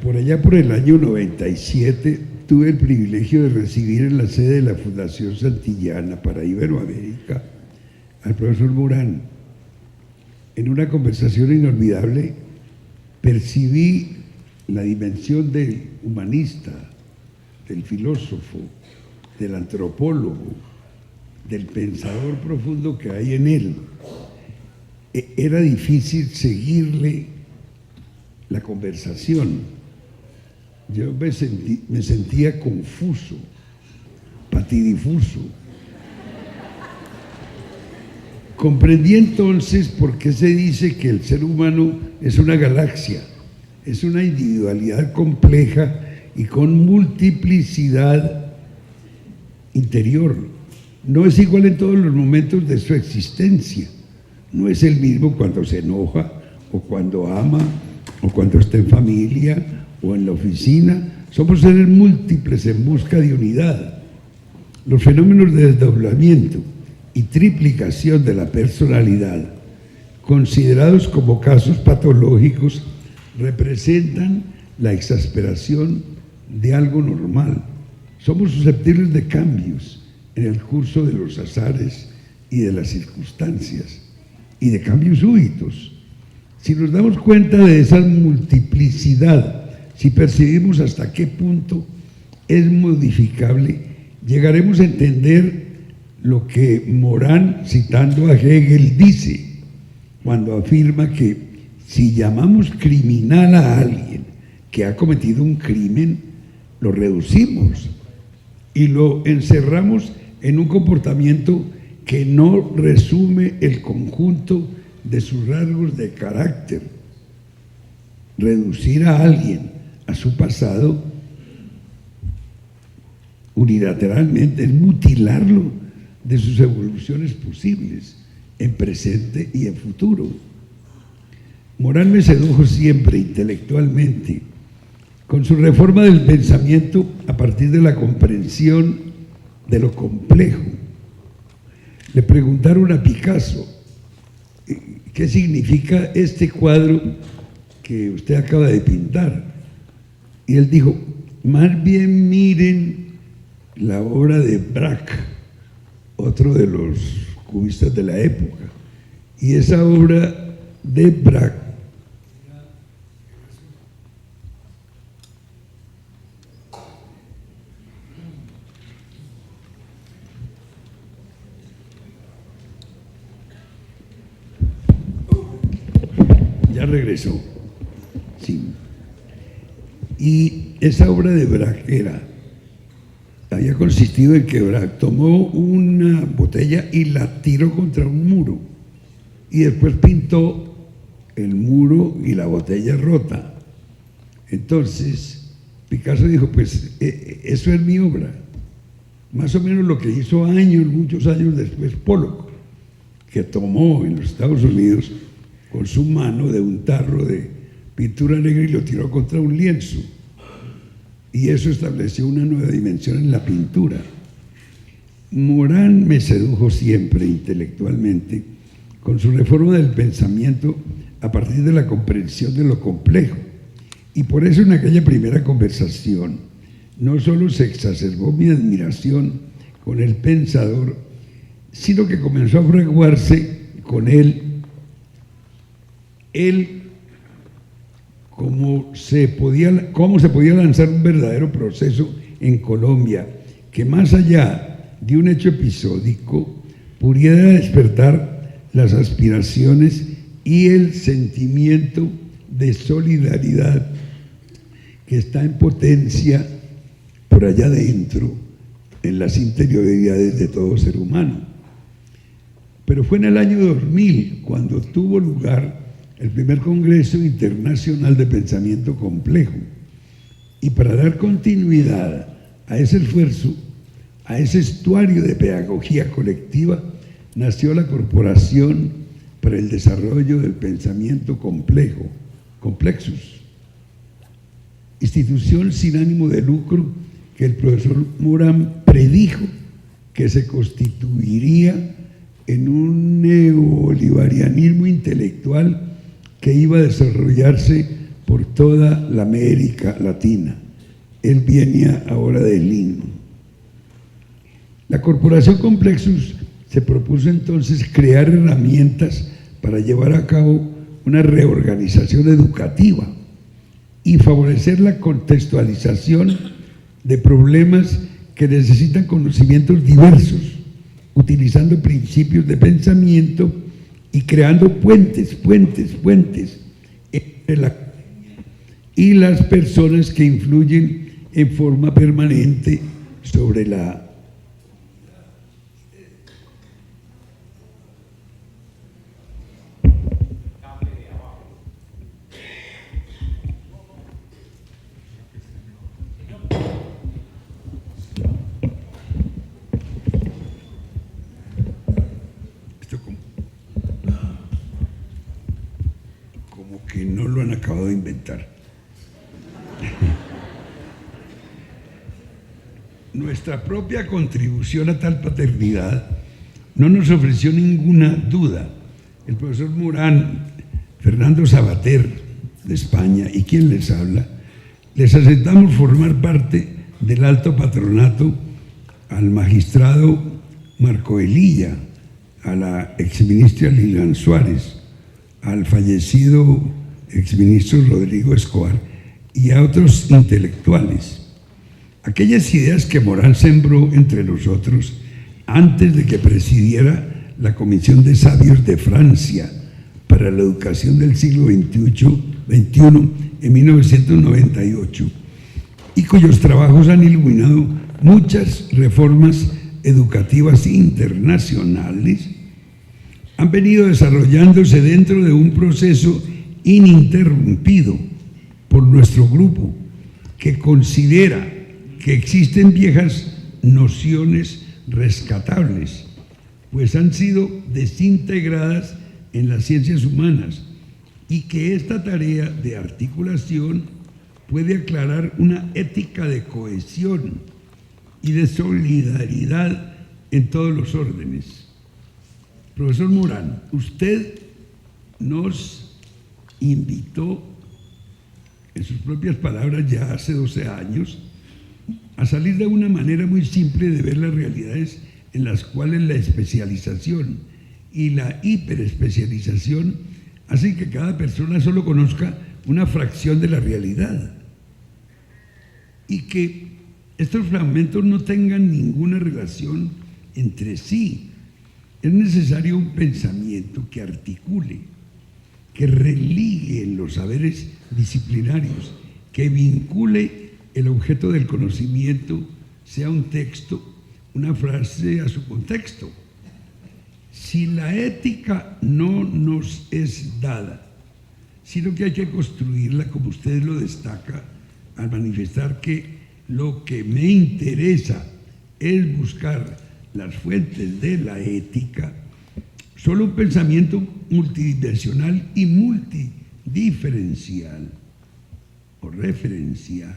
por allá por el año 97 tuve el privilegio de recibir en la sede de la Fundación Santillana para Iberoamérica al profesor Morán. En una conversación inolvidable percibí la dimensión del humanista, del filósofo, del antropólogo, del pensador profundo que hay en él. Era difícil seguirle la conversación. Yo me sentía confuso, patidifuso. Comprendí entonces por qué se dice que el ser humano es una galaxia, es una individualidad compleja y con multiplicidad interior. No es igual en todos los momentos de su existencia. No es el mismo cuando se enoja, o cuando ama, o cuando está en familia, o en la oficina. Somos seres múltiples en busca de unidad. Los fenómenos de desdoblamiento y triplicación de la personalidad, considerados como casos patológicos, representan la exasperación de algo normal. Somos susceptibles de cambios en el curso de los azares y de las circunstancias, y de cambios súbitos. Si nos damos cuenta de esa multiplicidad, si percibimos hasta qué punto es modificable, llegaremos a entender lo que Morán, citando a Hegel, dice cuando afirma que si llamamos criminal a alguien que ha cometido un crimen, lo reducimos y lo encerramos en un comportamiento que no resume el conjunto de sus rasgos de carácter. Reducir a alguien a su pasado unilateralmente es mutilarlo de sus evoluciones posibles en presente y en futuro. Morán me sedujo siempre intelectualmente con su reforma del pensamiento a partir de la comprensión de lo complejo. Le preguntaron a Picasso, ¿qué significa este cuadro que usted acaba de pintar? Y él dijo, más bien miren la obra de Braque, otro de los cubistas de la época. Y esa obra de Braque ya regresó. Sí. Y esa obra de Braque había consistido en que Braque tomó una botella y la tiró contra un muro y después pintó el muro y la botella rota. Entonces Picasso dijo, pues eso es mi obra, más o menos lo que hizo muchos años después Pollock, que tomó en los Estados Unidos con su mano de un tarro de pintura negra y lo tiró contra un lienzo. Y eso estableció una nueva dimensión en la pintura. Morán me sedujo siempre intelectualmente con su reforma del pensamiento a partir de la comprensión de lo complejo. Y por eso en aquella primera conversación no solo se exacerbó mi admiración con el pensador, sino que comenzó a fraguarse con él cómo se podía lanzar un verdadero proceso en Colombia que, más allá de un hecho episódico, pudiera despertar las aspiraciones y el sentimiento de solidaridad que está en potencia por allá adentro en las interioridades de todo ser humano. Pero fue en el año 2000 cuando tuvo lugar el primer Congreso Internacional de Pensamiento Complejo. Y para dar continuidad a ese esfuerzo, a ese estuario de pedagogía colectiva, nació la Corporación para el Desarrollo del Pensamiento Complejo, Complexus, institución sin ánimo de lucro que el profesor Morán predijo que se constituiría en un neobolivarianismo intelectual que iba a desarrollarse por toda la América Latina. Él viene ahora de Lima. La Corporación Complexus se propuso entonces crear herramientas para llevar a cabo una reorganización educativa y favorecer la contextualización de problemas que necesitan conocimientos diversos, utilizando principios de pensamiento y creando puentes entre la y las personas que influyen en forma permanente sobre la que no lo han acabado de inventar. Nuestra propia contribución a tal paternidad no nos ofreció ninguna duda. El profesor Morán, Fernando Sabater, de España, y quien les habla, les aceptamos formar parte del alto patronato al magistrado Marco Elilla, a la exministra Lilian Suárez, al fallecido exministro Rodrigo Escobar y a otros intelectuales. Aquellas ideas que Morán sembró entre nosotros antes de que presidiera la Comisión de Sabios de Francia para la Educación del siglo XXI en 1998, y cuyos trabajos han iluminado muchas reformas educativas internacionales, han venido desarrollándose dentro de un proceso ininterrumpido por nuestro grupo, que considera que existen viejas nociones rescatables, pues han sido desintegradas en las ciencias humanas, y que esta tarea de articulación puede aclarar una ética de cohesión y de solidaridad en todos los órdenes. Profesor Morán, usted nos invitó, en sus propias palabras, ya hace 12 años, a salir de una manera muy simple de ver las realidades en las cuales la especialización y la hiperespecialización hacen que cada persona solo conozca una fracción de la realidad y que estos fragmentos no tengan ninguna relación entre sí. Es necesario un pensamiento que articule, que religue en los saberes disciplinarios, que vincule el objeto del conocimiento, sea un texto, una frase, a su contexto. Si la ética no nos es dada, sino que hay que construirla, como usted lo destaca, al manifestar que lo que me interesa es buscar las fuentes de la ética, solo un pensamiento multidimensional y multidiferencial o referencial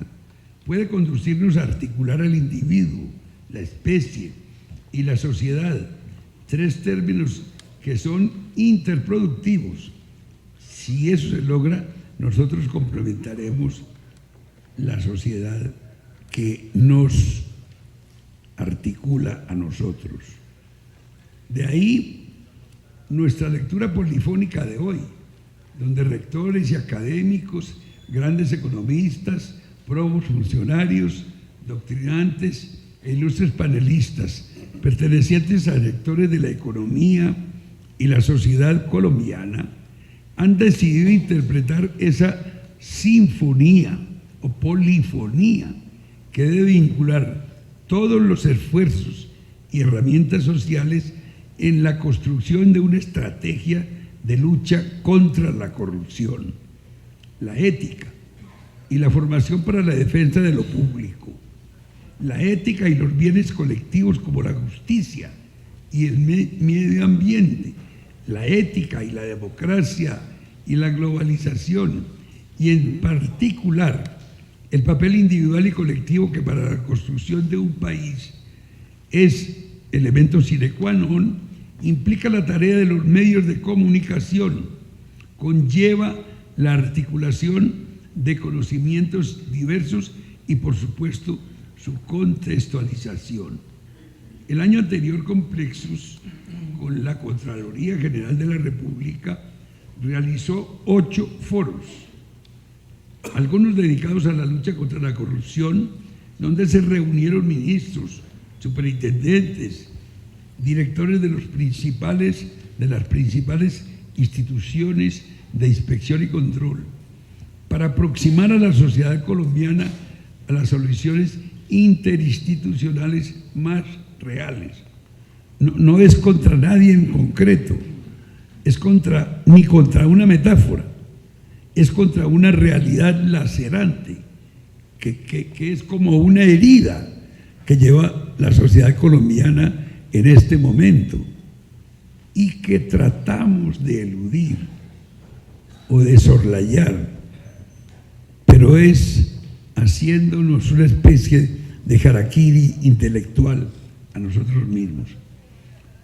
puede conducirnos a articular al individuo, la especie y la sociedad, tres términos que son interproductivos. Si eso se logra, nosotros complementaremos la sociedad que nos articula a nosotros. De ahí nuestra lectura polifónica de hoy, donde rectores y académicos, grandes economistas, probos funcionarios, doctrinantes e ilustres panelistas pertenecientes a sectores de la economía y la sociedad colombiana han decidido interpretar esa sinfonía o polifonía que debe vincular todos los esfuerzos y herramientas sociales en la construcción de una estrategia de lucha contra la corrupción, la ética y la formación para la defensa de lo público, la ética y los bienes colectivos como la justicia y el medio ambiente, la ética y la democracia y la globalización, y en particular el papel individual y colectivo que para la construcción de un país es elemento sine qua non, implica la tarea de los medios de comunicación, conlleva la articulación de conocimientos diversos y, por supuesto, su contextualización. El año anterior, Complexus, con la Contraloría General de la República, realizó 8 foros, algunos dedicados a la lucha contra la corrupción, donde se reunieron ministros, superintendentes, directores de las principales instituciones de inspección y control, para aproximar a la sociedad colombiana a las soluciones interinstitucionales más reales. No es contra nadie en concreto, es ni contra una metáfora, es contra una realidad lacerante, que es como una herida que lleva la sociedad colombiana en este momento y que tratamos de eludir o de soslayar, pero es haciéndonos una especie de harakiri intelectual a nosotros mismos.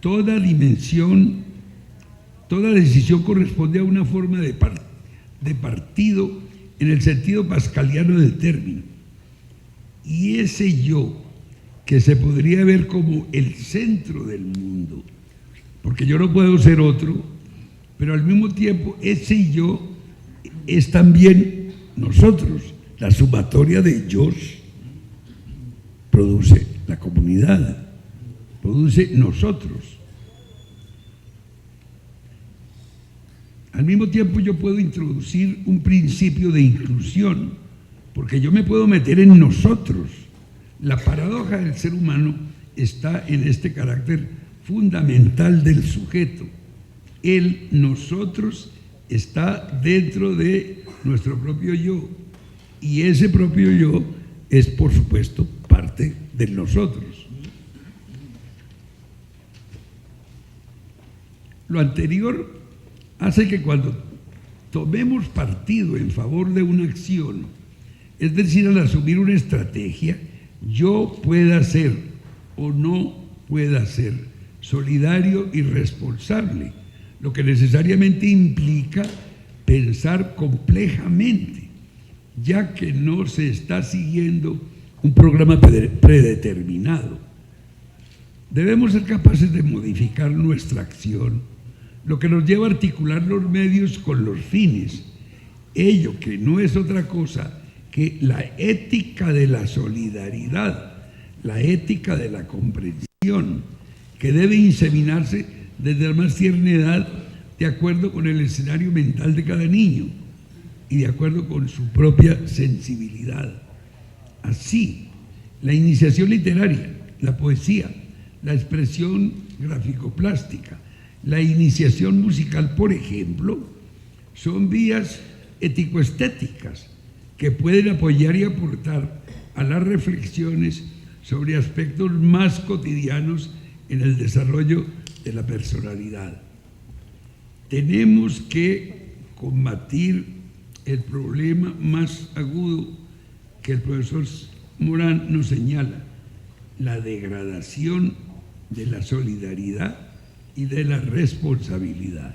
Toda decisión corresponde a una forma de partido en el sentido pascaliano del término. Y ese yo, que se podría ver como el centro del mundo, porque yo no puedo ser otro, pero al mismo tiempo ese yo es también nosotros. La sumatoria de yos produce la comunidad, produce nosotros. Al mismo tiempo yo puedo introducir un principio de inclusión, porque yo me puedo meter en nosotros. La paradoja del ser humano está en este carácter fundamental del sujeto. El nosotros está dentro de nuestro propio yo, y ese propio yo es, por supuesto, parte de nosotros. Lo anterior hace que cuando tomemos partido en favor de una acción, es decir, al asumir una estrategia, yo pueda ser o no pueda ser solidario y responsable, lo que necesariamente implica pensar complejamente, ya que no se está siguiendo un programa predeterminado. Debemos ser capaces de modificar nuestra acción, lo que nos lleva a articular los medios con los fines, ello que no es otra cosa que la ética de la solidaridad, la ética de la comprensión, que debe inseminarse desde la más tierna edad de acuerdo con el escenario mental de cada niño y de acuerdo con su propia sensibilidad. Así, la iniciación literaria, la poesía, la expresión gráfico-plástica, la iniciación musical, por ejemplo, son vías ético-estéticas que pueden apoyar y aportar a las reflexiones sobre aspectos más cotidianos en el desarrollo de la personalidad. Tenemos que combatir el problema más agudo que el profesor Morán nos señala, la degradación de la solidaridad y de la responsabilidad.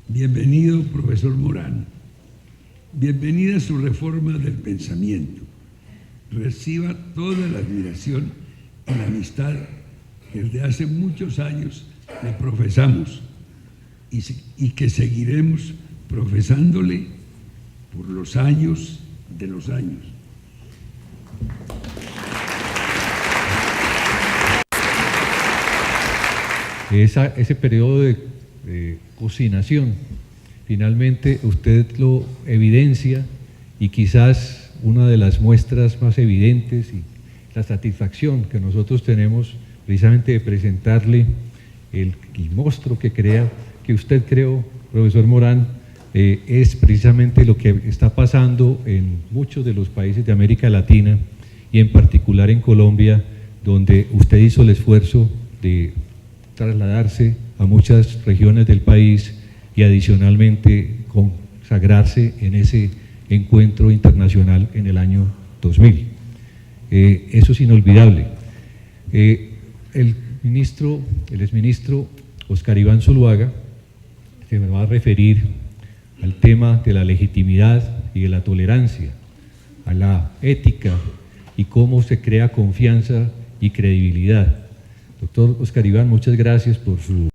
Bienvenido, profesor Morán. Bienvenida a su reforma del pensamiento. Reciba toda la admiración y la amistad que desde hace muchos años le profesamos y que seguiremos profesándole por los años de los años. Ese periodo de cocinación, finalmente usted lo evidencia, y quizás una de las muestras más evidentes y la satisfacción que nosotros tenemos precisamente de presentarle el monstruo que usted creó, profesor Morán, es precisamente lo que está pasando en muchos de los países de América Latina y en particular en Colombia, donde usted hizo el esfuerzo de trasladarse a muchas regiones del país y adicionalmente consagrarse en ese encuentro internacional en el año 2000. Eso es inolvidable. El exministro Oscar Iván Zuluaga se me va a referir al tema de la legitimidad y de la tolerancia, a la ética y cómo se crea confianza y credibilidad. Doctor Óscar Iván, muchas gracias por su